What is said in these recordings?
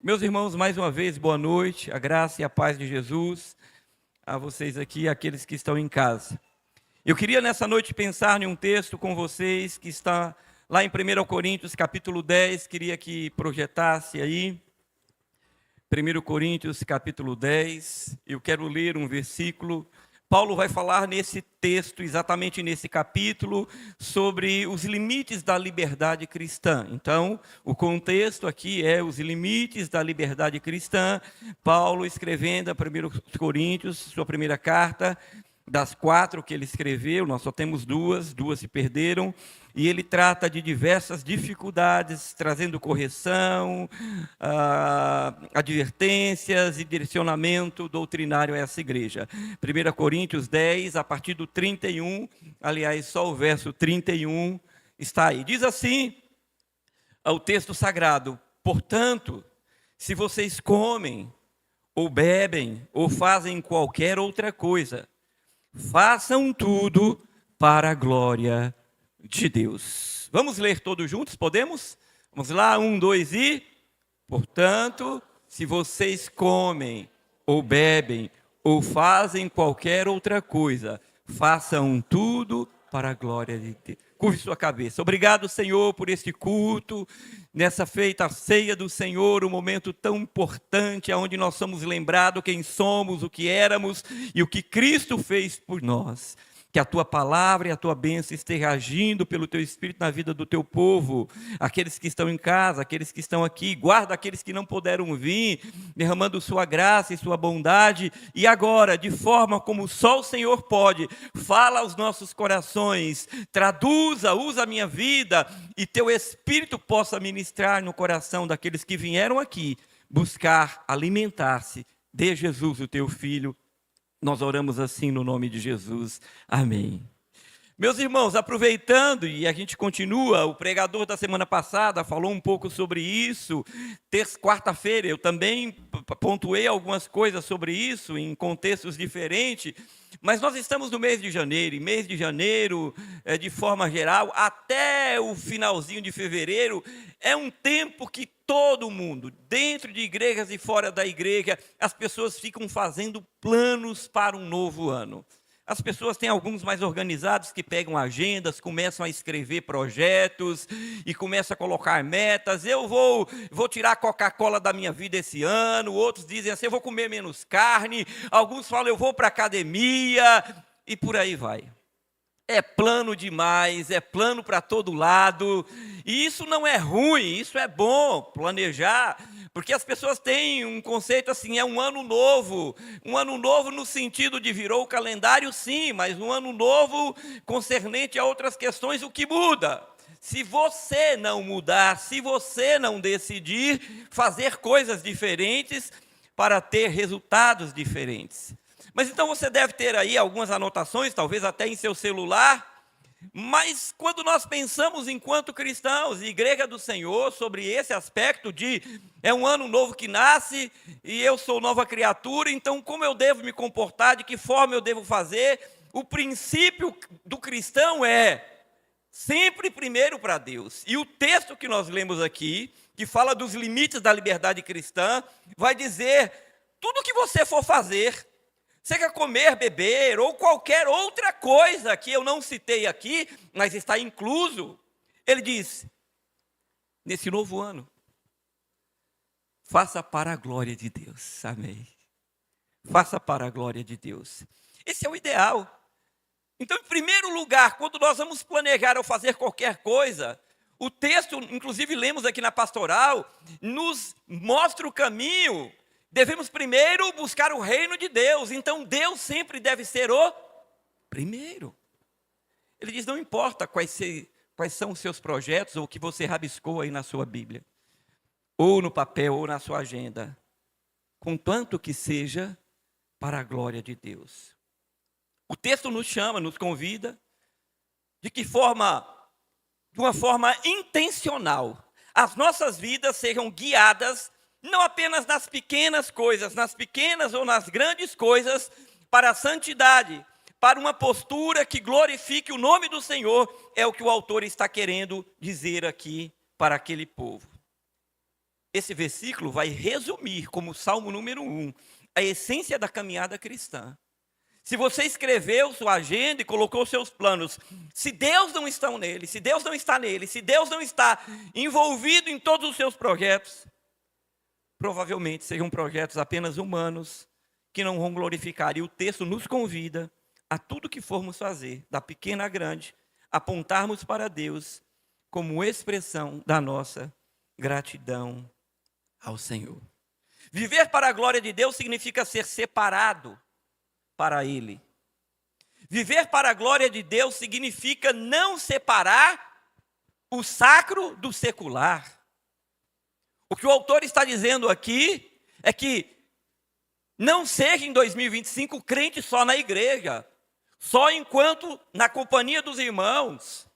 Meus irmãos, mais uma vez, boa noite, a graça e a paz de Jesus, a vocês aqui, aqueles que estão em casa. Eu queria nessa noite pensar em um texto com vocês que está lá em 1 Coríntios capítulo 10, queria que projetasse aí, 1 Coríntios capítulo 10, eu quero ler um versículo. Paulo vai falar nesse texto, exatamente nesse capítulo, sobre os limites da liberdade cristã. Então, o contexto aqui é os limites da liberdade cristã. Paulo escrevendo a 1 Coríntios, sua primeira carta, das 4 que ele escreveu, nós só temos duas se perderam, e ele trata de diversas dificuldades, trazendo correção, advertências e direcionamento doutrinário a essa igreja. 1 Coríntios 10, a partir do 31, aliás, só o verso 31 está aí. Diz assim o texto sagrado: portanto, se vocês comem, ou bebem, ou fazem qualquer outra coisa, façam tudo para a glória de Deus. Vamos ler todos juntos, podemos? Vamos lá, 1, 2 e... Portanto, se vocês comem, ou bebem, ou fazem qualquer outra coisa, façam tudo para a glória de Deus. Curve sua cabeça. Obrigado, Senhor, por este culto, nessa feita ceia do Senhor, um momento tão importante, onde nós somos lembrados quem somos, o que éramos e o que Cristo fez por nós. Que a tua palavra e a tua bênção esteja agindo pelo teu Espírito na vida do teu povo, aqueles que estão em casa, aqueles que estão aqui, guarda aqueles que não puderam vir, derramando sua graça e sua bondade, e agora, de forma como só o Senhor pode, fala aos nossos corações, traduza, usa a minha vida, e teu Espírito possa ministrar no coração daqueles que vieram aqui, buscar alimentar-se de Jesus, o teu Filho. Nós oramos assim no nome de Jesus. Amém. Meus irmãos, aproveitando, e a gente continua, o pregador da semana passada falou um pouco sobre isso. Quarta-feira eu também pontuei algumas coisas sobre isso, em contextos diferentes. Mas nós estamos no mês de janeiro, e mês de janeiro, de forma geral, até o finalzinho de fevereiro, é um tempo que todo mundo, dentro de igrejas e fora da igreja, as pessoas ficam fazendo planos para um novo ano. As pessoas têm alguns mais organizados que pegam agendas, começam a escrever projetos e começam a colocar metas. Eu vou tirar a Coca-Cola da minha vida esse ano. Outros dizem assim, eu vou comer menos carne. Alguns falam, eu vou para a academia e por aí vai. É plano demais, é plano para todo lado, e isso não é ruim, isso é bom, planejar, porque as pessoas têm um conceito assim, é um ano novo no sentido de virou o calendário, sim, mas um ano novo concernente a outras questões, o que muda? Se você não mudar, se você não decidir fazer coisas diferentes para ter resultados diferentes. Mas então você deve ter aí algumas anotações, talvez até em seu celular, mas quando nós pensamos enquanto cristãos, igreja do Senhor, sobre esse aspecto de é um ano novo que nasce e eu sou nova criatura, então como eu devo me comportar, de que forma eu devo fazer? O princípio do cristão é sempre primeiro para Deus. E o texto que nós lemos aqui, que fala dos limites da liberdade cristã, vai dizer, tudo que você for fazer, seja comer, beber ou qualquer outra coisa que eu não citei aqui, mas está incluso, ele diz, nesse novo ano, faça para a glória de Deus, amém. Faça para a glória de Deus. Esse é o ideal. Então, em primeiro lugar, quando nós vamos planejar ou fazer qualquer coisa, o texto, inclusive lemos aqui na pastoral, nos mostra o caminho. Devemos primeiro buscar o reino de Deus, então Deus sempre deve ser o primeiro. Ele diz, não importa quais são os seus projetos, ou o que você rabiscou aí na sua Bíblia, ou no papel, ou na sua agenda, contanto que seja para a glória de Deus. O texto nos chama, nos convida, de uma forma intencional, as nossas vidas sejam guiadas não apenas nas pequenas coisas, nas pequenas ou nas grandes coisas, para a santidade, para uma postura que glorifique o nome do Senhor, é o que o autor está querendo dizer aqui para aquele povo. esse versículo vai resumir, como Salmo número 1, a essência da caminhada cristã. Se você escreveu sua agenda e colocou seus planos, se Deus não está nele, se Deus não está nele, se Deus não está envolvido em todos os seus projetos, provavelmente seriam projetos apenas humanos, que não vão glorificar. E o texto nos convida a tudo que formos fazer, da pequena à grande, apontarmos para Deus como expressão da nossa gratidão ao Senhor. Viver para a glória de Deus significa ser separado para Ele. Viver para a glória de Deus significa não separar o sacro do secular. O que o autor está dizendo aqui é que não seja em 2025 crente só na igreja, só enquanto na companhia dos irmãos,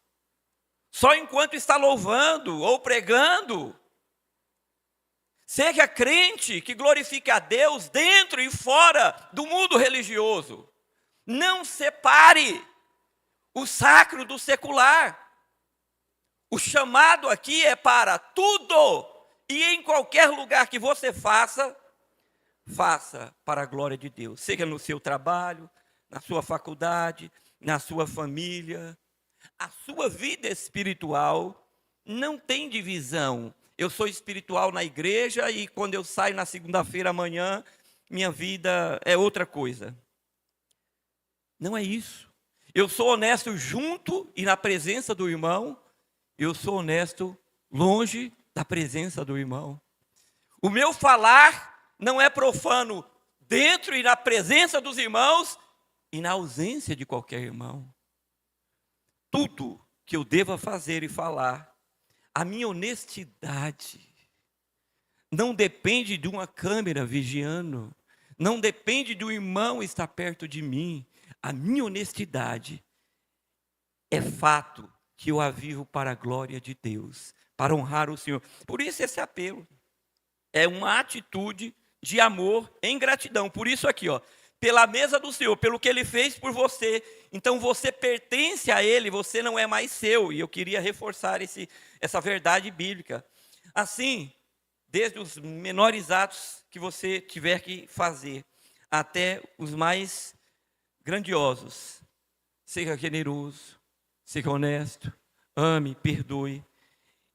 só enquanto está louvando ou pregando. Seja crente que glorifique a Deus dentro e fora do mundo religioso. Não separe o sacro do secular. O chamado aqui é para tudo e em qualquer lugar que você faça, faça para a glória de Deus. Seja no seu trabalho, na sua faculdade, na sua família. A sua vida espiritual não tem divisão. Eu sou espiritual na igreja e quando eu saio na segunda-feira amanhã, minha vida é outra coisa. Não é isso. Eu sou honesto junto e na presença do irmão. Eu sou honesto longe da presença do irmão. O meu falar não é profano dentro e na presença dos irmãos e na ausência de qualquer irmão. Tudo que eu deva fazer e falar, a minha honestidade não depende de uma câmera vigiando, não depende de um irmão estar perto de mim. A minha honestidade é fato que eu a vivo para a glória de Deus, para honrar o Senhor. Por isso esse apelo é uma atitude de amor em gratidão. Por isso aqui, pela mesa do Senhor, pelo que Ele fez por você. Então você pertence a Ele, você não é mais seu. E eu queria reforçar essa verdade bíblica. Assim, desde os menores atos que você tiver que fazer, até os mais grandiosos. Seja generoso, seja honesto, ame, perdoe.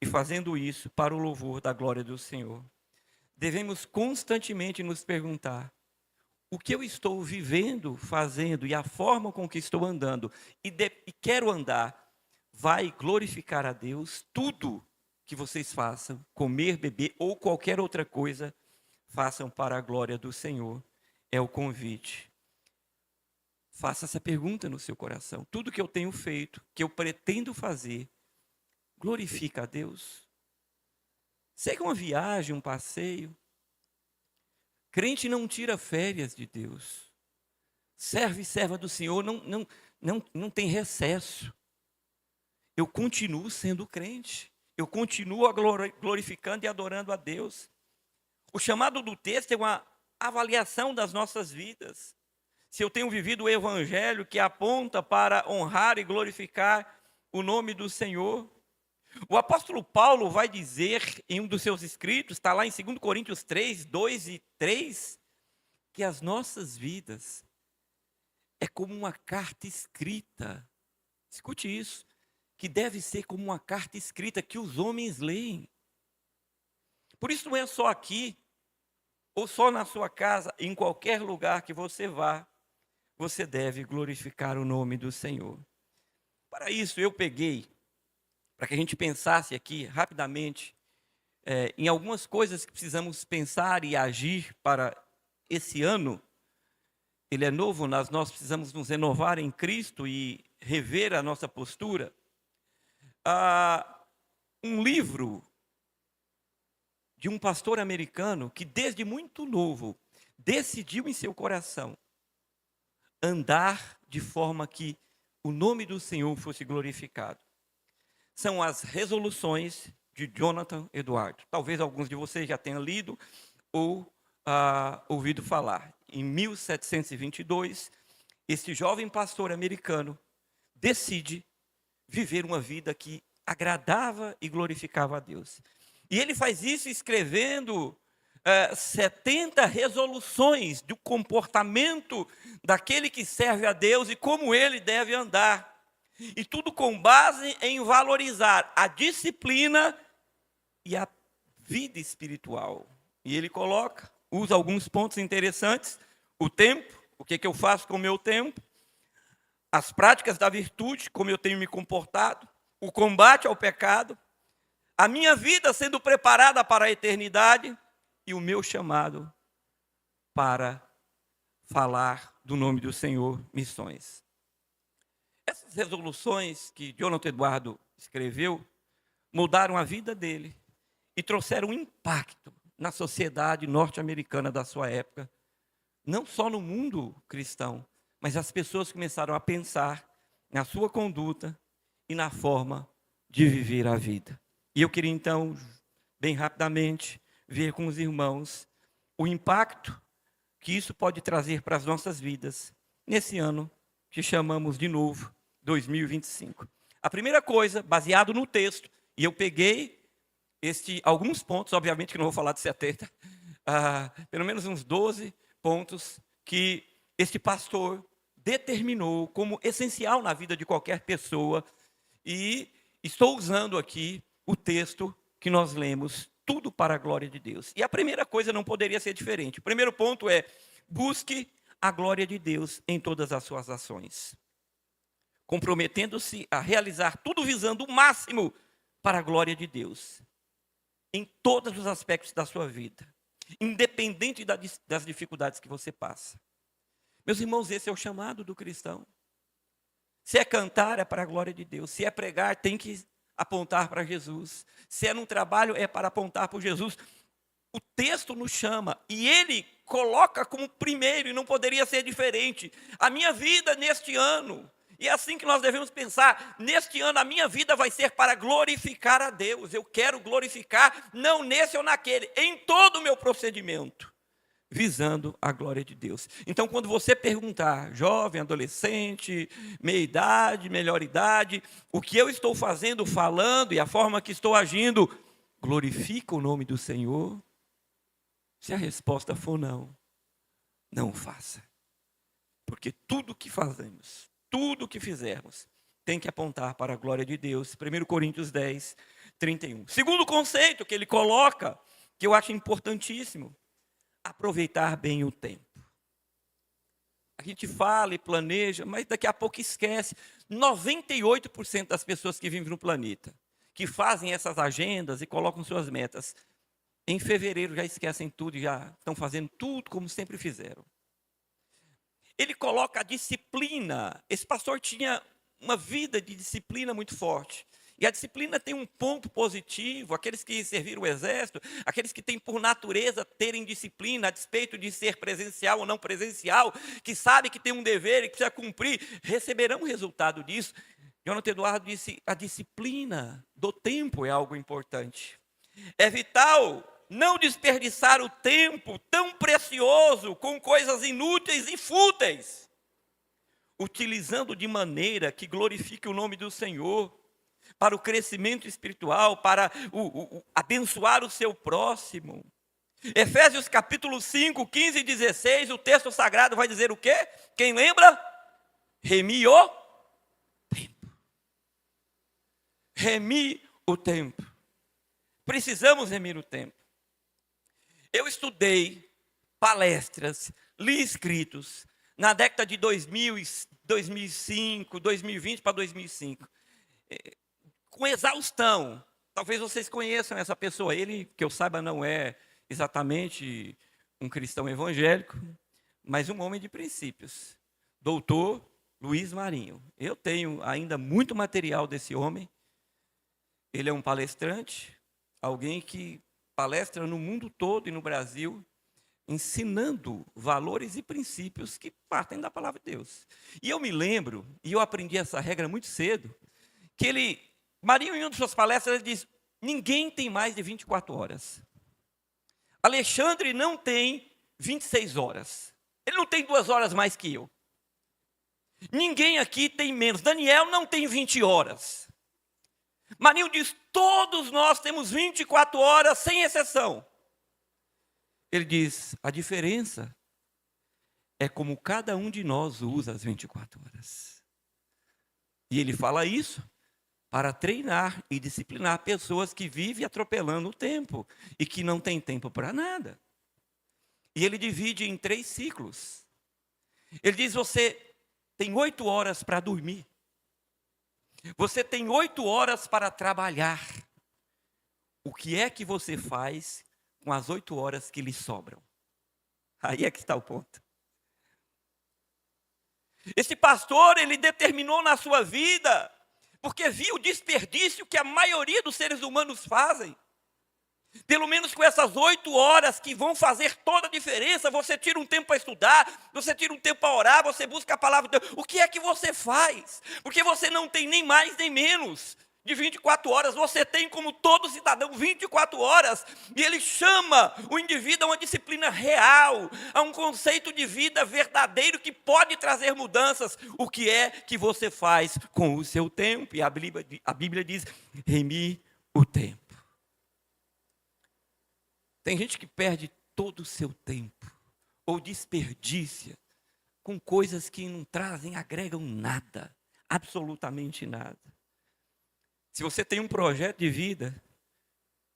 E fazendo isso para o louvor da glória do Senhor. Devemos constantemente nos perguntar: o que eu estou vivendo, fazendo e a forma com que estou andando e quero andar, vai glorificar a Deus? Tudo que vocês façam, comer, beber ou qualquer outra coisa, façam para a glória do Senhor. É o convite. Faça essa pergunta no seu coração. Tudo que eu tenho feito, que eu pretendo fazer, glorifica a Deus? Seja uma viagem, um passeio. Crente não tira férias de Deus. Serve e serva do Senhor não tem recesso. Eu continuo sendo crente. Eu continuo glorificando e adorando a Deus. O chamado do texto é uma avaliação das nossas vidas. Se eu tenho vivido o evangelho que aponta para honrar e glorificar o nome do Senhor. O apóstolo Paulo vai dizer em um dos seus escritos, está lá em 2 Coríntios 3, 2 e 3, que as nossas vidas é como uma carta escrita. Escute isso, que deve ser como uma carta escrita que os homens leem. Por isso não é só aqui, ou só na sua casa, em qualquer lugar que você vá, você deve glorificar o nome do Senhor. Para isso eu peguei, para que a gente pensasse aqui rapidamente em algumas coisas que precisamos pensar e agir para esse ano. Ele é novo, nós precisamos nos renovar em Cristo e rever a nossa postura. Um livro de um pastor americano que desde muito novo decidiu em seu coração andar de forma que o nome do Senhor fosse glorificado. São as resoluções de Jonathan Edwards. Talvez alguns de vocês já tenham lido ou ouvido falar. Em 1722, esse jovem pastor americano decide viver uma vida que agradava e glorificava a Deus. E ele faz isso escrevendo 70 resoluções do comportamento daquele que serve a Deus e como ele deve andar. E tudo com base em valorizar a disciplina e a vida espiritual. E ele usa alguns pontos interessantes: o tempo, o que eu faço com o meu tempo, as práticas da virtude, como eu tenho me comportado, o combate ao pecado, a minha vida sendo preparada para a eternidade e o meu chamado para falar do nome do Senhor, missões. Essas resoluções que Jonathan Eduardo escreveu mudaram a vida dele e trouxeram um impacto na sociedade norte-americana da sua época, não só no mundo cristão, mas as pessoas começaram a pensar na sua conduta e na forma de viver a vida. E eu queria então, bem rapidamente, ver com os irmãos o impacto que isso pode trazer para as nossas vidas nesse ano que chamamos de novo 2025. A primeira coisa, baseado no texto, e eu peguei alguns pontos, obviamente que não vou falar de 70, pelo menos uns 12 pontos que este pastor determinou como essencial na vida de qualquer pessoa, e estou usando aqui o texto que nós lemos, tudo para a glória de Deus. E a primeira coisa não poderia ser diferente. O primeiro ponto é: busque a glória de Deus em todas as suas ações, comprometendo-se a realizar tudo visando o máximo para a glória de Deus, em todos os aspectos da sua vida, independente das dificuldades que você passa. Meus irmãos, esse é o chamado do cristão. Se é cantar, é para a glória de Deus. Se é pregar, tem que apontar para Jesus. Se é num trabalho, é para apontar para Jesus. O texto nos chama e ele coloca como primeiro, e não poderia ser diferente, a minha vida neste ano. E é assim que nós devemos pensar: neste ano a minha vida vai ser para glorificar a Deus. Eu quero glorificar, não nesse ou naquele, em todo o meu procedimento, visando a glória de Deus. Então, quando você perguntar, jovem, adolescente, meia idade, melhor idade, o que eu estou fazendo, falando e a forma que estou agindo, glorifica o nome do Senhor? Se a resposta for não, não faça. Porque tudo que fazemos, tudo que fizermos, tem que apontar para a glória de Deus. 1 Coríntios 10, 31. Segundo conceito que ele coloca, que eu acho importantíssimo: aproveitar bem o tempo. A gente fala e planeja, mas daqui a pouco esquece. 98% das pessoas que vivem no planeta, que fazem essas agendas e colocam suas metas, em fevereiro já esquecem tudo e já estão fazendo tudo como sempre fizeram. Ele coloca a disciplina. Esse pastor tinha uma vida de disciplina muito forte. E a disciplina tem um ponto positivo: aqueles que serviram o exército, aqueles que têm por natureza terem disciplina, a despeito de ser presencial ou não presencial, que sabe que tem um dever e que precisa cumprir, receberão o resultado disso. Jonathan Eduardo disse: a disciplina do tempo é algo importante. É vital não desperdiçar o tempo tão precioso com coisas inúteis e fúteis, utilizando de maneira que glorifique o nome do Senhor, para o crescimento espiritual, para abençoar o seu próximo. Efésios capítulo 5, 15 e 16, o texto sagrado vai dizer o quê? Quem lembra? Remi o tempo. Remi o tempo. Precisamos remir o tempo. Eu estudei palestras, li escritos na década de 2000, 2005, 2020 para 2005. Com exaustão. Talvez vocês conheçam essa pessoa. Ele, que eu saiba, não é exatamente um cristão evangélico, mas um homem de princípios. Doutor Luiz Marinho. Eu tenho ainda muito material desse homem. Ele é um palestrante, alguém que palestra no mundo todo e no Brasil, ensinando valores e princípios que partem da palavra de Deus. E eu me lembro, e eu aprendi essa regra muito cedo, que Marinho, em uma de suas palestras, ele diz: ninguém tem mais de 24 horas. Alexandre não tem 26 horas. Ele não tem 2 horas mais que eu. Ninguém aqui tem menos. Daniel não tem 20 horas. Marinho diz, todos nós temos 24 horas, sem exceção. Ele diz, a diferença é como cada um de nós usa as 24 horas. E ele fala isso para treinar e disciplinar pessoas que vivem atropelando o tempo e que não têm tempo para nada. E ele divide em 3 ciclos. Ele diz, você tem 8 horas para dormir. Você tem 8 horas para trabalhar. O que é que você faz com as 8 horas que lhe sobram? Aí é que está o ponto. Esse pastor, ele determinou na sua vida, porque viu o desperdício que a maioria dos seres humanos fazem. Pelo menos com essas 8 horas que vão fazer toda a diferença, você tira um tempo para estudar, você tira um tempo para orar, você busca a palavra de Deus. O que é que você faz? Porque você não tem nem mais nem menos de 24 horas, você tem como todo cidadão 24 horas, e ele chama o indivíduo a uma disciplina real, a um conceito de vida verdadeiro que pode trazer mudanças. O que é que você faz com o seu tempo? E a Bíblia diz, remir o tempo. Tem gente que perde todo o seu tempo, ou desperdiça, com coisas que não trazem, agregam nada, absolutamente nada. Se você tem um projeto de vida,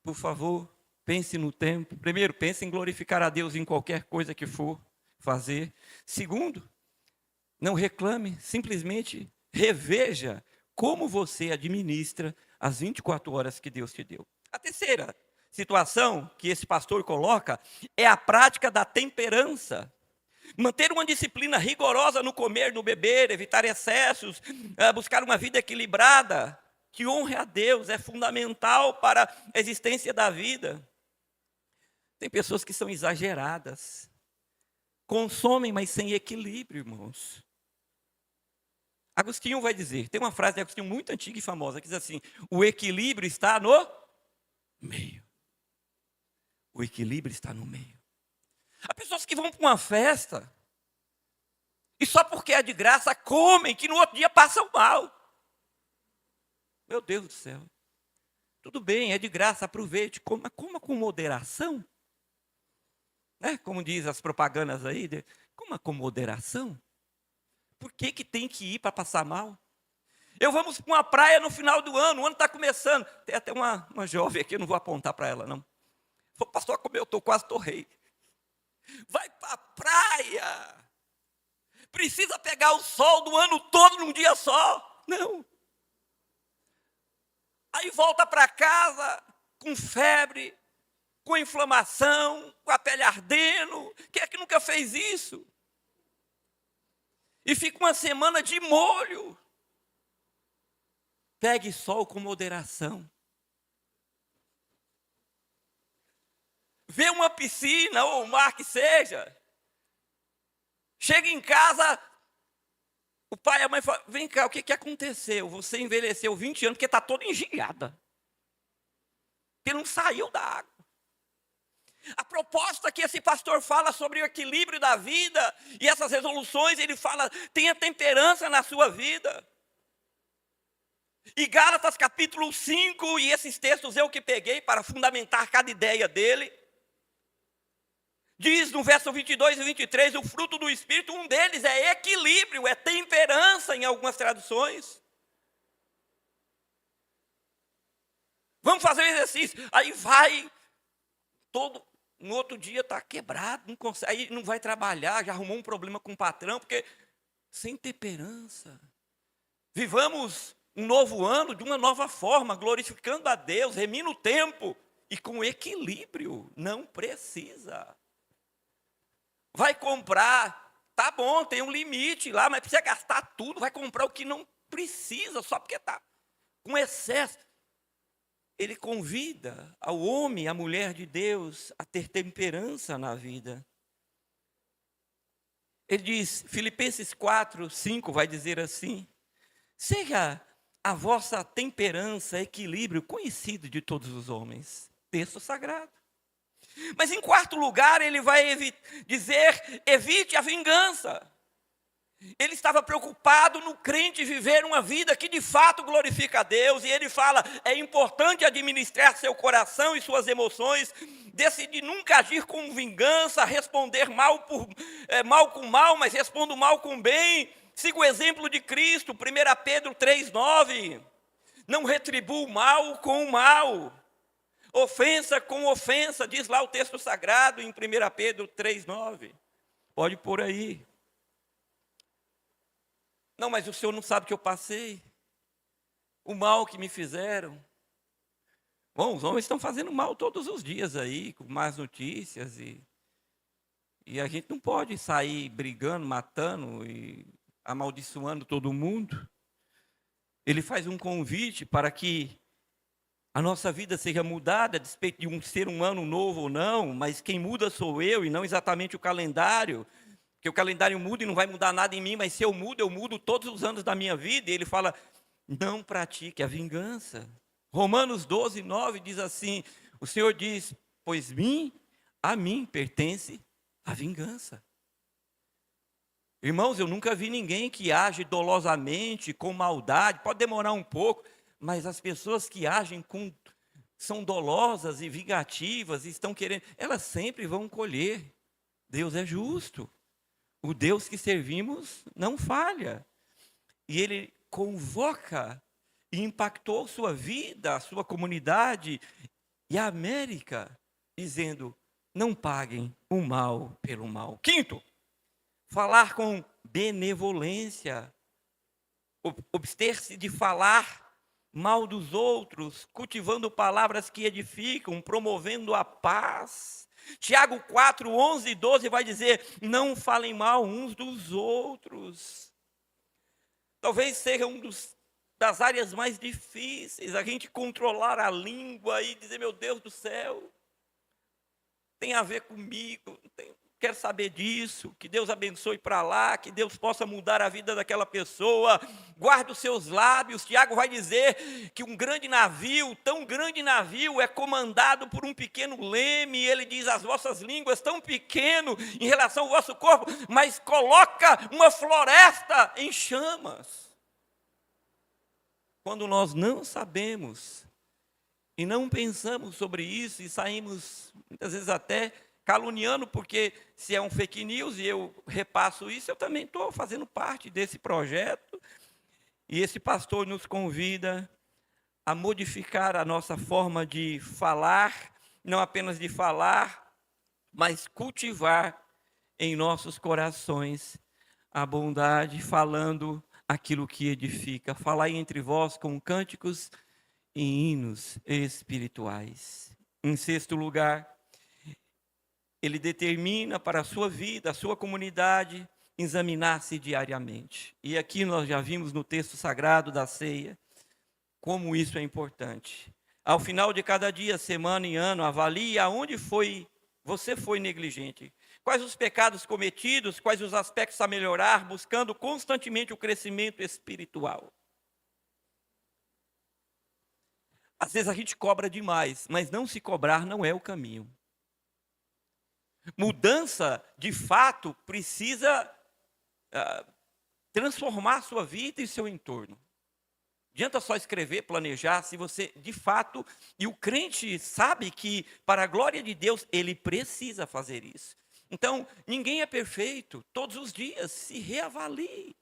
por favor, pense no tempo. Primeiro, pense em glorificar a Deus em qualquer coisa que for fazer. Segundo, não reclame, simplesmente reveja como você administra as 24 horas que Deus te deu. A terceira situação que esse pastor coloca é a prática da temperança. Manter uma disciplina rigorosa no comer, no beber, evitar excessos, buscar uma vida equilibrada, que honre a Deus, é fundamental para a existência da vida. Tem pessoas que são exageradas, consomem, mas sem equilíbrio, irmãos. Agostinho vai dizer, tem uma frase de Agostinho muito antiga e famosa, que diz assim, o equilíbrio está no meio. O equilíbrio está no meio. Há pessoas que vão para uma festa, e só porque é de graça, comem, que no outro dia passam mal. Meu Deus do céu. Tudo bem, é de graça, aproveite, coma com moderação. Né? Como diz as propagandas aí, coma com moderação. Por que tem que ir para passar mal? Vamos para uma praia no final do ano, o ano está começando. Tem até uma jovem aqui, eu não vou apontar para ela, não. Falou, pastor, como eu quase torrei. Vai para a praia. Precisa pegar o sol do ano todo num dia só. Não. Aí volta para casa com febre, com inflamação, com a pele ardendo. Quem é que nunca fez isso? E fica uma semana de molho. Pegue sol com moderação. Vê uma piscina ou um mar que seja. Chega em casa, o pai e a mãe falam, vem cá, o que aconteceu? Você envelheceu 20 anos porque está toda engelhada. Porque não saiu da água. A proposta que esse pastor fala sobre o equilíbrio da vida e essas resoluções, ele fala, tenha temperança na sua vida. E Gálatas capítulo 5, e esses textos eu que peguei para fundamentar cada ideia dele, diz no verso 22 e 23, o fruto do Espírito, um deles é equilíbrio, é temperança em algumas traduções. Vamos fazer um exercício. Aí vai, no outro dia está quebrado, não consegue, aí não vai trabalhar, já arrumou um problema com o patrão, porque sem temperança. Vivamos um novo ano de uma nova forma, glorificando a Deus, remindo o tempo, e com equilíbrio, não precisa. Vai comprar, tá bom, tem um limite lá, mas precisa gastar tudo, vai comprar o que não precisa, só porque está com excesso. Ele convida ao homem, à mulher de Deus, a ter temperança na vida. Ele diz, Filipenses 4, 5, vai dizer assim, seja a vossa temperança, equilíbrio, conhecido de todos os homens. Texto sagrado. Mas em quarto lugar, ele vai dizer, evite a vingança. Ele estava preocupado no crente viver uma vida que de fato glorifica a Deus. E ele fala, é importante administrar seu coração e suas emoções, decidir nunca agir com vingança, responder mal com mal, mas respondo mal com bem. Siga o exemplo de Cristo, 1 Pedro 3,9. Não retribua o mal com o mal, ofensa com ofensa, diz lá o texto sagrado em 1 Pedro 3,9. Pode pôr aí. Não, mas o senhor não sabe o que eu passei, o mal que me fizeram. Bom, os homens estão fazendo mal todos os dias aí, com más notícias, e a gente não pode sair brigando, matando e amaldiçoando todo mundo. Ele faz um convite para que a nossa vida seja mudada, a despeito de um ser humano novo ou não, mas quem muda sou eu e não exatamente o calendário. Porque o calendário muda e não vai mudar nada em mim, mas se eu mudo todos os anos da minha vida. E ele fala, não pratique a vingança. Romanos 12:9 diz assim, o Senhor diz, pois a mim pertence a vingança. Irmãos, eu nunca vi ninguém que age dolosamente, com maldade, pode demorar um pouco, mas as pessoas que agem são dolosas e vingativas, e estão querendo, elas sempre vão colher. Deus é justo. O Deus que servimos não falha. E Ele convoca e impactou sua vida, a sua comunidade e a América, dizendo, não paguem o mal pelo mal. Quinto, falar com benevolência. Abster-se de falar mal dos outros, cultivando palavras que edificam, promovendo a paz. Tiago 4, 11 e 12 vai dizer, não falem mal uns dos outros. Talvez seja das áreas mais difíceis, a gente controlar a língua e dizer, meu Deus do céu, tem a ver comigo, quero saber disso, que Deus abençoe para lá, que Deus possa mudar a vida daquela pessoa, guarda os seus lábios. Tiago vai dizer que um grande navio, tão grande navio, é comandado por um pequeno leme, e ele diz, as vossas línguas tão pequeno em relação ao vosso corpo, mas coloca uma floresta em chamas. Quando nós não sabemos, e não pensamos sobre isso, e saímos, muitas vezes até caluniando, porque se é um fake news e eu repasso isso, eu também estou fazendo parte desse projeto. E esse pastor nos convida a modificar a nossa forma de falar, não apenas de falar, mas cultivar em nossos corações a bondade, falando aquilo que edifica. Falai entre vós com cânticos e hinos espirituais. Em sexto lugar, ele determina para a sua vida, a sua comunidade, examinar-se diariamente. E aqui nós já vimos no texto sagrado da ceia, como isso é importante. Ao final de cada dia, semana e ano, avalie aonde você foi negligente. Quais os pecados cometidos, quais os aspectos a melhorar, buscando constantemente o crescimento espiritual. Às vezes a gente cobra demais, mas não se cobrar não é o caminho. Mudança, de fato, precisa transformar a sua vida e seu entorno. Não adianta só escrever, planejar, se você, de fato, e o crente sabe que, para a glória de Deus, ele precisa fazer isso. Então, ninguém é perfeito, todos os dias, se reavalie.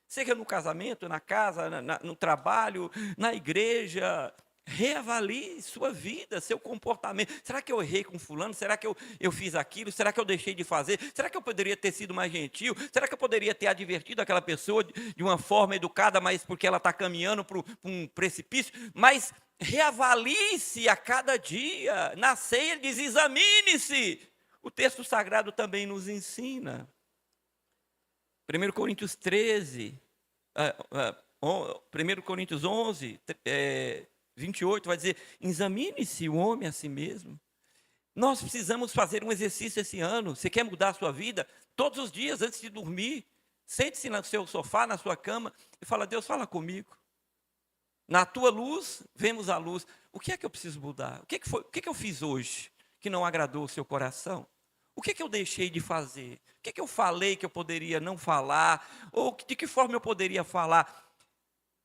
Seja no casamento, na casa, no trabalho, na igreja. Reavalie sua vida, seu comportamento. Será que eu errei com fulano? Será que eu fiz aquilo? Será que eu deixei de fazer? Será que eu poderia ter sido mais gentil? Será que eu poderia ter advertido aquela pessoa de uma forma educada, mas porque ela está caminhando para um precipício? Mas reavalie-se a cada dia. Na ceia ele diz, examine-se. O texto sagrado também nos ensina. 1 Coríntios 13, 1 Coríntios 11, 28 vai dizer, examine-se o homem a si mesmo. Nós precisamos fazer um exercício esse ano. Você quer mudar a sua vida? Todos os dias, antes de dormir, sente-se no seu sofá, na sua cama, e fala, Deus, fala comigo. Na tua luz, vemos a luz. O que é que eu preciso mudar? O que eu fiz hoje que não agradou o seu coração? O que eu deixei de fazer? O que eu falei que eu poderia não falar? Ou de que forma eu poderia falar?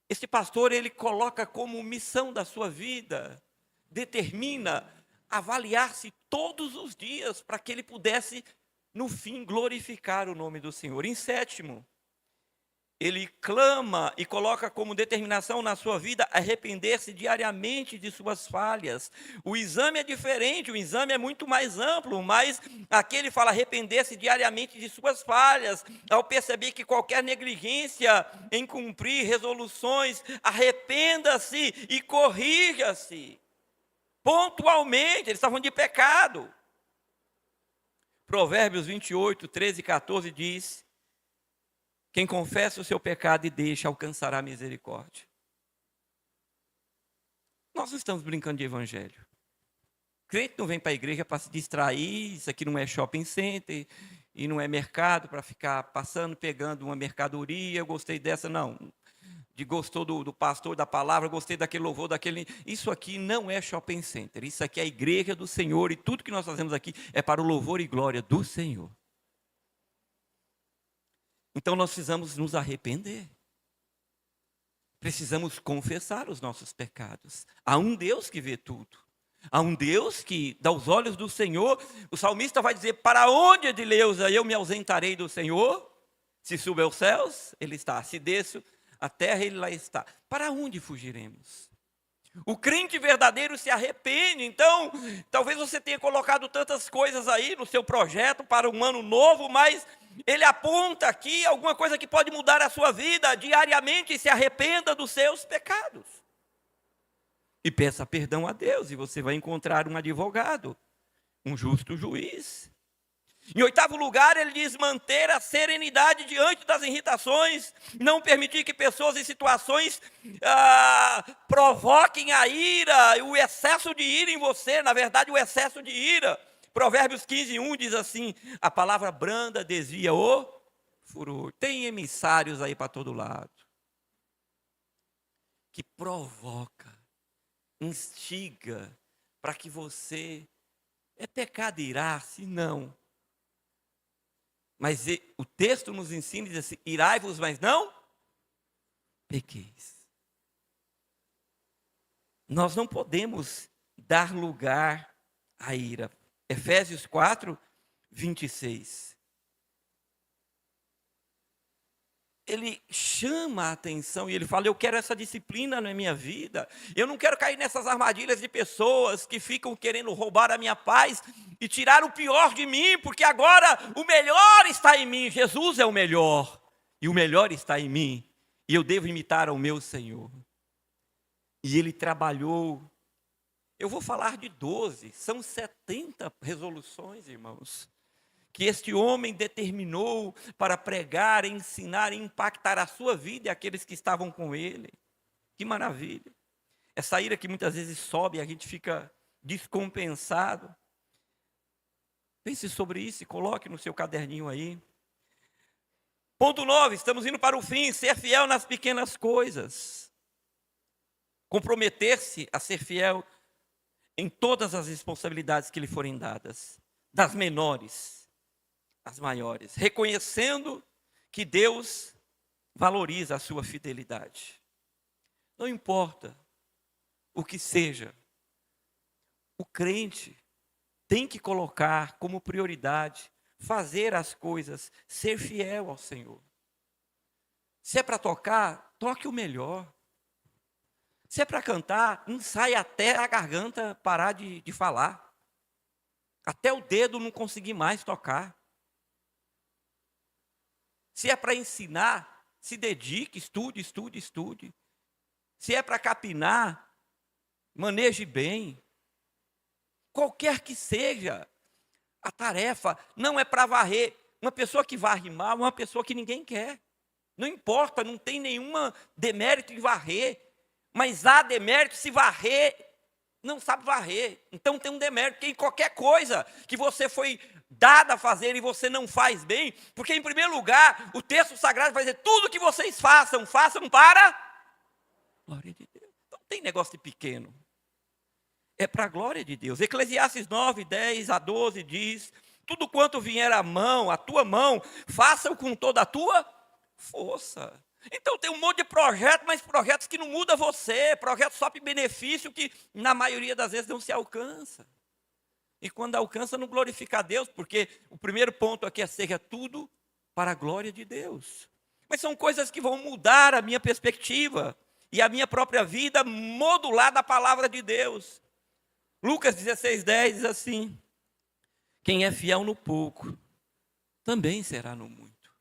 Esse pastor, ele coloca como missão da sua vida, determina avaliar-se todos os dias para que ele pudesse, no fim, glorificar o nome do Senhor. Em sétimo, ele clama e coloca como determinação na sua vida arrepender-se diariamente de suas falhas. O exame é diferente, o exame é muito mais amplo, mas aqui ele fala arrepender-se diariamente de suas falhas. Ao perceber que qualquer negligência em cumprir resoluções, arrependa-se e corrija-se. Pontualmente, eles estavam de pecado. Provérbios 28, 13 e 14 diz: quem confessa o seu pecado e deixa, alcançará misericórdia. Nós não estamos brincando de evangelho. Crente não vem para a igreja para se distrair, isso aqui não é shopping center, e não é mercado para ficar passando, pegando uma mercadoria, eu gostei dessa, não. Gostou do pastor, da palavra, gostei daquele louvor, daquele... Isso aqui não é shopping center, isso aqui é a igreja do Senhor, e tudo que nós fazemos aqui é para o louvor e glória do Senhor. Então nós precisamos nos arrepender. Precisamos confessar os nossos pecados. Há um Deus que vê tudo. Há um Deus que, aos olhos do Senhor, o salmista vai dizer: para onde, Edileuza, eu me ausentarei do Senhor? Se subo aos céus, Ele está. Se desço a terra, Ele lá está. Para onde fugiremos? O crente verdadeiro se arrepende. Então, talvez você tenha colocado tantas coisas aí no seu projeto para um ano novo, mas ele aponta aqui alguma coisa que pode mudar a sua vida diariamente. Se arrependa dos seus pecados e peça perdão a Deus, e você vai encontrar um advogado, um justo juiz. Em oitavo lugar, ele diz manter a serenidade diante das irritações, não permitir que pessoas e situações provoquem a ira, o excesso de ira em você, na verdade o excesso de ira. Provérbios 15:1 diz assim: a palavra branda desvia o furor. Tem emissários aí para todo lado, que provoca, instiga, para que você, é pecado irar-se? Não. Mas o texto nos ensina e diz assim: irai-vos, mas não pequeis. Nós não podemos dar lugar à ira. Efésios 4, 26. Ele chama a atenção e ele fala: eu quero essa disciplina na minha vida. Eu não quero cair nessas armadilhas de pessoas que ficam querendo roubar a minha paz e tirar o pior de mim, porque agora o melhor está em mim. Jesus é o melhor e o melhor está em mim, e eu devo imitar ao meu Senhor. E ele trabalhou. Eu vou falar de 12, são 70 resoluções, irmãos, que este homem determinou para pregar, ensinar e impactar a sua vida e aqueles que estavam com ele. Que maravilha. Essa ira que muitas vezes sobe e a gente fica descompensado. Pense sobre isso e coloque no seu caderninho aí. Ponto 9, estamos indo para o fim: ser fiel nas pequenas coisas. Comprometer-se a ser fiel em todas as responsabilidades que lhe forem dadas, das menores às maiores, reconhecendo que Deus valoriza a sua fidelidade. Não importa o que seja, o crente tem que colocar como prioridade fazer as coisas, ser fiel ao Senhor. Se é para tocar, toque o melhor. Se é para cantar, ensaie até a garganta parar de falar. Até o dedo não conseguir mais tocar. Se é para ensinar, se dedique, estude, estude, estude. Se é para capinar, maneje bem. Qualquer que seja a tarefa, não é para varrer. Uma pessoa que varre mal é uma pessoa que ninguém quer. Não importa, não tem nenhuma demérito em varrer. Mas há demérito se varrer, não sabe varrer. Então tem um demérito, porque em qualquer coisa que você foi dado a fazer e você não faz bem, porque em primeiro lugar, o texto sagrado vai dizer: tudo que vocês façam, façam para a glória de Deus. Não tem negócio de pequeno. É para a glória de Deus. Eclesiastes 9, 10 a 12 diz tudo quanto vier à mão, a tua mão, faça-o com toda a tua força. Então tem um monte de projetos, mas projetos que não mudam você, projetos só para benefício que na maioria das vezes não se alcança. E quando alcança não glorifica a Deus, porque o primeiro ponto aqui é seja tudo para a glória de Deus. Mas são coisas que vão mudar a minha perspectiva e a minha própria vida modular da palavra de Deus. Lucas 16:10 diz assim: quem é fiel no pouco, também será no muito.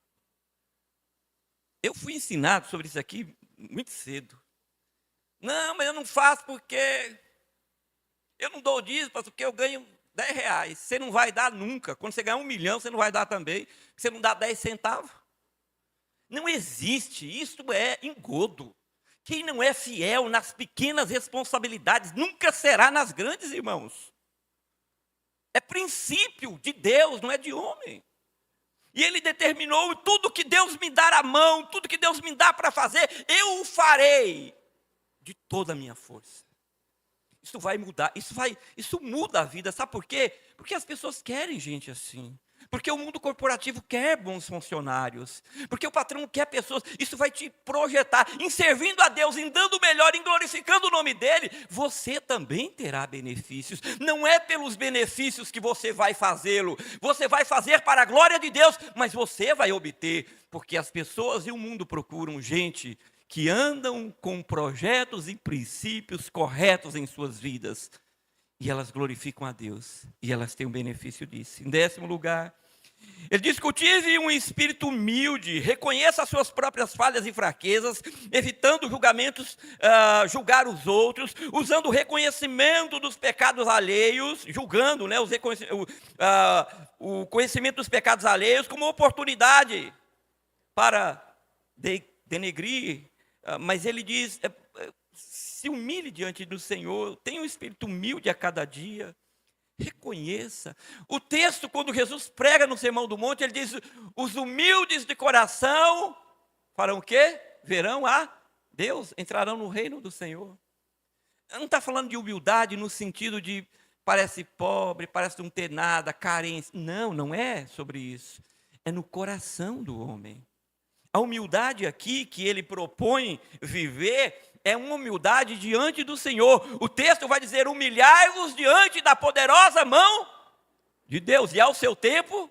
Eu fui ensinado sobre isso aqui muito cedo. Não, mas eu não faço porque eu não dou dízimo, porque eu ganho R$10. Você não vai dar nunca. Quando você ganhar 1 milhão, você não vai dar também. Você não dá 10 centavos. Não existe, isso é engodo. Quem não é fiel nas pequenas responsabilidades, nunca será nas grandes, irmãos. É princípio de Deus, não é de homem. E ele determinou, tudo que Deus me dar a mão, tudo que Deus me dá para fazer, eu o farei de toda a minha força. Isso vai mudar, isso muda a vida, sabe por quê? Porque as pessoas querem gente assim. Porque o mundo corporativo quer bons funcionários. Porque o patrão quer pessoas. Isso vai te projetar. Em servindo a Deus, em dando o melhor, em glorificando o nome dEle, você também terá benefícios. Não é pelos benefícios que você vai fazê-lo. Você vai fazer para a glória de Deus, mas você vai obter. Porque as pessoas e o mundo procuram gente que andam com projetos e princípios corretos em suas vidas. E elas glorificam a Deus. E elas têm o benefício disso. Em 10º lugar, ele diz: cultive um espírito humilde, reconheça as suas próprias falhas e fraquezas, evitando julgar os outros, usando o reconhecimento dos pecados alheios, julgando, né, o conhecimento dos pecados alheios como oportunidade para denegrir. Mas ele diz: se humilhe diante do Senhor, tenha um espírito humilde a cada dia, reconheça. O texto, quando Jesus prega no Sermão do Monte, ele diz: os humildes de coração farão o quê? Verão a Deus, entrarão no reino do Senhor. Não está falando de humildade no sentido de parece pobre, parece não ter nada, carência. Não, não é sobre isso. É no coração do homem. A humildade aqui que ele propõe viver é uma humildade diante do Senhor. O texto vai dizer: humilhai-vos diante da poderosa mão de Deus, e ao seu tempo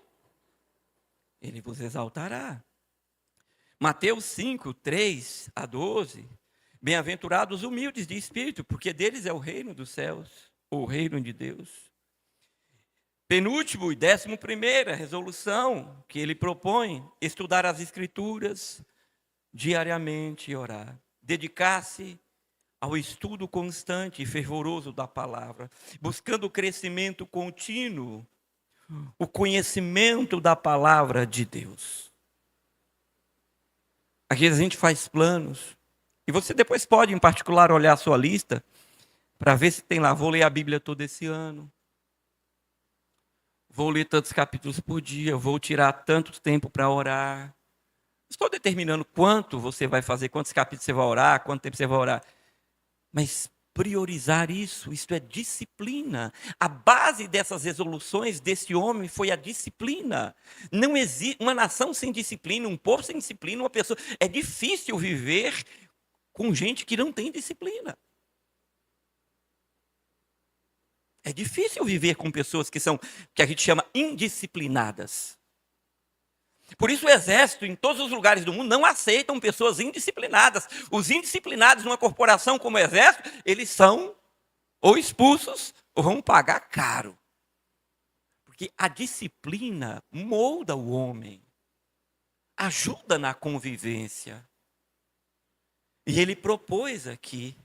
Ele vos exaltará. Mateus 5:3-12. Bem-aventurados os humildes de espírito, porque deles é o reino dos céus, o reino de Deus. Penúltimo e 11ª resolução que ele propõe: estudar as Escrituras diariamente e orar. Dedicar-se ao estudo constante e fervoroso da palavra, buscando o crescimento contínuo, o conhecimento da palavra de Deus. Às vezes a gente faz planos, e você depois pode, em particular, olhar a sua lista, para ver se tem lá: vou ler a Bíblia todo esse ano, vou ler tantos capítulos por dia, vou tirar tanto tempo para orar. Estou determinando quanto você vai fazer, quantos capítulos você vai orar, quanto tempo você vai orar. Mas priorizar isso é disciplina. A base dessas resoluções desse homem foi a disciplina. Não existe uma nação sem disciplina, um povo sem disciplina, uma pessoa. É difícil viver com gente que não tem disciplina. É difícil viver com pessoas que a gente chama indisciplinadas. Por isso o exército, em todos os lugares do mundo, não aceitam pessoas indisciplinadas. Os indisciplinados numa corporação como o exército, eles são ou expulsos ou vão pagar caro. Porque a disciplina molda o homem, ajuda na convivência. E ele propôs aqui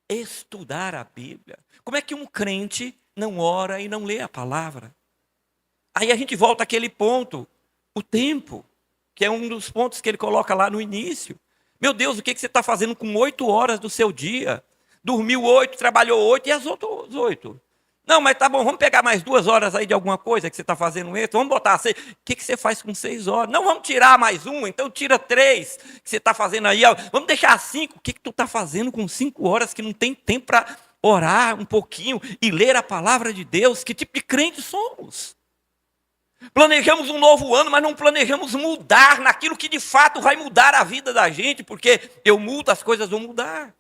estudar a Bíblia. Como é que um crente não ora e não lê a palavra? Aí a gente volta àquele ponto. O tempo, que é um dos pontos que ele coloca lá no início. Meu Deus, o que você está fazendo com 8 horas do seu dia? Dormiu 8, trabalhou 8 e as outras 8. Não, mas tá bom, vamos pegar mais 2 horas aí de alguma coisa que você está fazendo isso. Vamos botar 6. O que você faz com 6 horas? Não, vamos tirar mais 1, então tira 3 que você está fazendo aí. Vamos deixar 5. O que tu está fazendo com 5 horas que não tem tempo para orar um pouquinho e ler a palavra de Deus? Que tipo de crente somos? Planejamos um novo ano, mas não planejamos mudar naquilo que de fato vai mudar a vida da gente, porque eu mudo, as coisas vão mudar.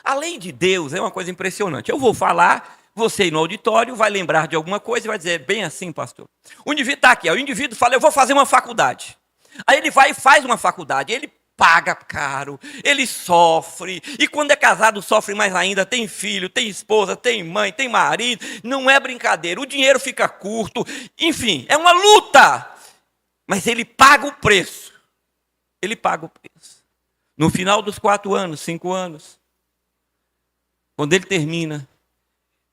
Além de Deus, é uma coisa impressionante. Eu vou falar, você aí no auditório vai lembrar de alguma coisa e vai dizer, bem assim, pastor. O indivíduo está aqui, o indivíduo fala, eu vou fazer uma faculdade. Aí ele vai e faz uma faculdade, ele paga caro, ele sofre, e quando é casado sofre mais ainda, tem filho, tem esposa, tem mãe, tem marido, não é brincadeira, o dinheiro fica curto, enfim, é uma luta, mas ele paga o preço, ele paga o preço. No final dos 4 anos, 5 anos, quando ele termina,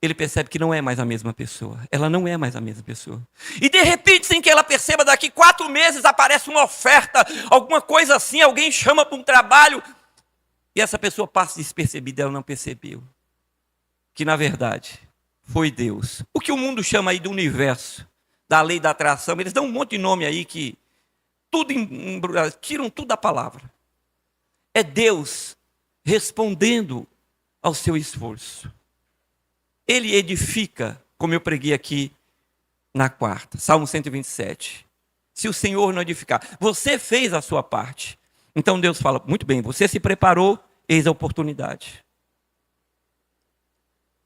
ele percebe que não é mais a mesma pessoa. Ela não é mais a mesma pessoa. E de repente, sem que ela perceba, daqui 4 meses aparece uma oferta, alguma coisa assim, alguém chama para um trabalho, e essa pessoa passa despercebida, ela não percebeu. Que na verdade, foi Deus. O que o mundo chama aí do universo, da lei da atração, eles dão um monte de nome aí que tudo tiram tudo da palavra. É Deus respondendo ao seu esforço. Ele edifica, como eu preguei aqui na quarta, Salmo 127. Se o Senhor não edificar, você fez a sua parte. Então Deus fala, muito bem, você se preparou, eis a oportunidade.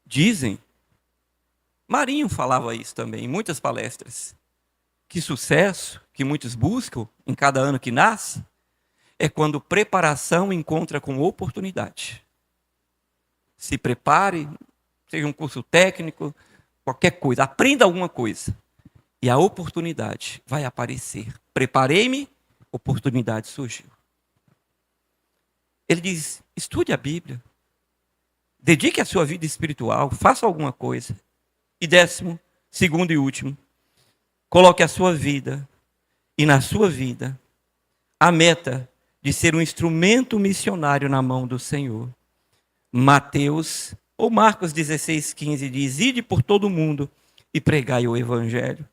Dizem, Marinho falava isso também em muitas palestras, que sucesso que muitos buscam em cada ano que nasce, é quando preparação encontra com oportunidade. Se prepare, seja um curso técnico, qualquer coisa, aprenda alguma coisa. E a oportunidade vai aparecer. Preparei-me, oportunidade surgiu. Ele diz, estude a Bíblia. Dedique a sua vida espiritual, faça alguma coisa. E 10º, segundo e último, coloque a sua vida, e na sua vida, a meta de ser um instrumento missionário na mão do Senhor. Mateus ou Marcos 16,15 diz, ide por todo o mundo e pregai o evangelho.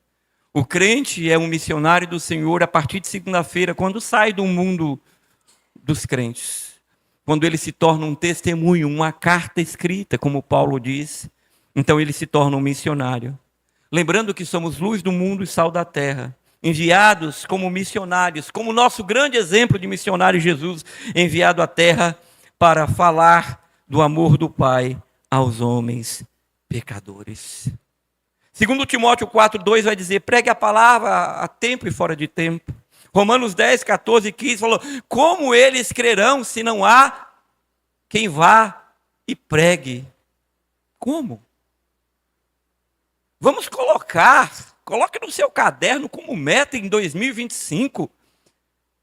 O crente é um missionário do Senhor a partir de segunda-feira, quando sai do mundo dos crentes. Quando ele se torna um testemunho, uma carta escrita, como Paulo diz. Então ele se torna um missionário. Lembrando que somos luz do mundo e sal da terra. Enviados como missionários, como nosso grande exemplo de missionário Jesus, enviado à terra para falar do amor do Pai aos homens pecadores. Segundo Timóteo 4,2 vai dizer, pregue a palavra a tempo e fora de tempo. Romanos 10, 14 e 15 falou, como eles crerão se não há quem vá e pregue? Como? Vamos coloque no seu caderno como meta em 2025,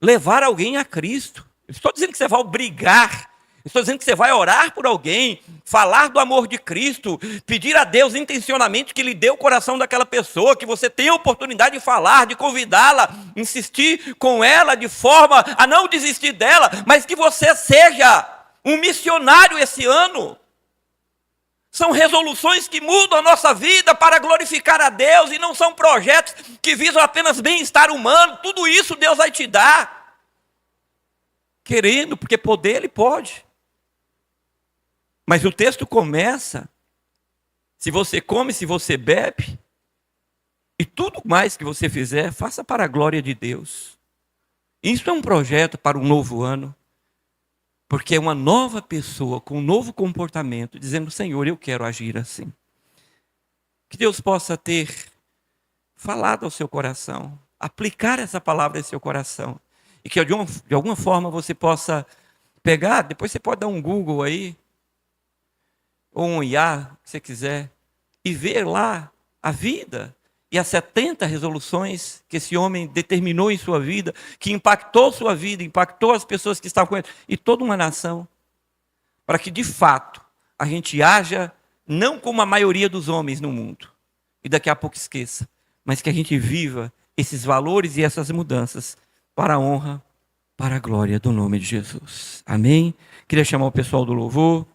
levar alguém a Cristo. Eu estou dizendo que você vai obrigar, estou dizendo que você vai orar por alguém, falar do amor de Cristo, pedir a Deus intencionalmente que lhe dê o coração daquela pessoa, que você tenha a oportunidade de falar, de convidá-la, insistir com ela de forma a não desistir dela, mas que você seja um missionário esse ano. São resoluções que mudam a nossa vida para glorificar a Deus e não são projetos que visam apenas bem-estar humano. Tudo isso Deus vai te dar. Querendo, porque poder Ele pode. Mas o texto começa, se você come, se você bebe, e tudo mais que você fizer, faça para a glória de Deus. Isso é um projeto para um novo ano. Porque é uma nova pessoa, com um novo comportamento, dizendo, Senhor, eu quero agir assim. Que Deus possa ter falado ao seu coração, aplicar essa palavra em seu coração. E que de alguma forma você possa pegar, depois você pode dar um Google aí, ou um IA, se você quiser, e ver lá a vida e as 70 resoluções que esse homem determinou em sua vida, que impactou sua vida, impactou as pessoas que estavam com ele, e toda uma nação, para que de fato a gente haja não como a maioria dos homens no mundo, e daqui a pouco esqueça, mas que a gente viva esses valores e essas mudanças para a honra, para a glória do nome de Jesus. Amém? Queria chamar o pessoal do louvor.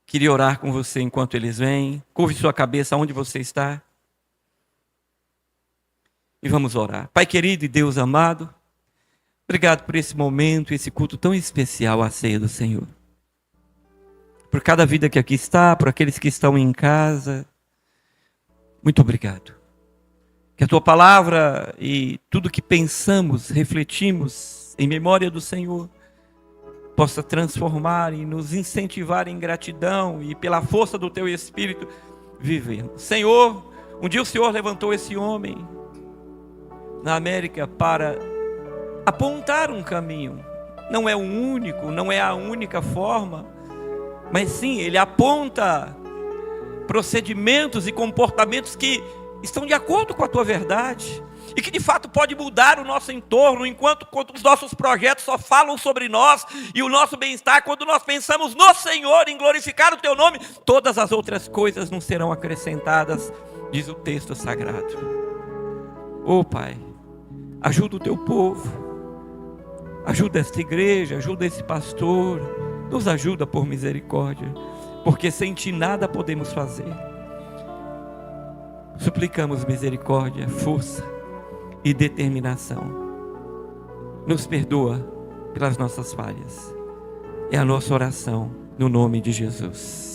Queria orar com você enquanto eles vêm. Curve sua cabeça onde você está. E vamos orar. Pai querido e Deus amado, obrigado por esse momento, esse culto tão especial à ceia do Senhor. por cada vida que aqui está, por aqueles que estão em casa. Muito obrigado. Que a tua palavra e tudo que pensamos, refletimos em memória do Senhor, possa transformar e nos incentivar em gratidão e pela força do teu Espírito viver. Senhor, um dia o Senhor levantou esse homem na América para apontar um caminho. Não é o único, não é a única forma, mas sim, ele aponta procedimentos e comportamentos que estão de acordo com a tua verdade e que de fato pode mudar o nosso entorno, enquanto os nossos projetos só falam sobre nós e o nosso bem-estar. Quando nós pensamos no Senhor, em glorificar o teu nome, todas as outras coisas não serão acrescentadas, diz o texto sagrado. Oh Pai, ajuda o teu povo, ajuda esta igreja, ajuda esse pastor, nos ajuda por misericórdia, porque sem ti nada podemos fazer. Suplicamos misericórdia, força e determinação. Nos perdoa pelas nossas falhas. É a nossa oração no nome de Jesus.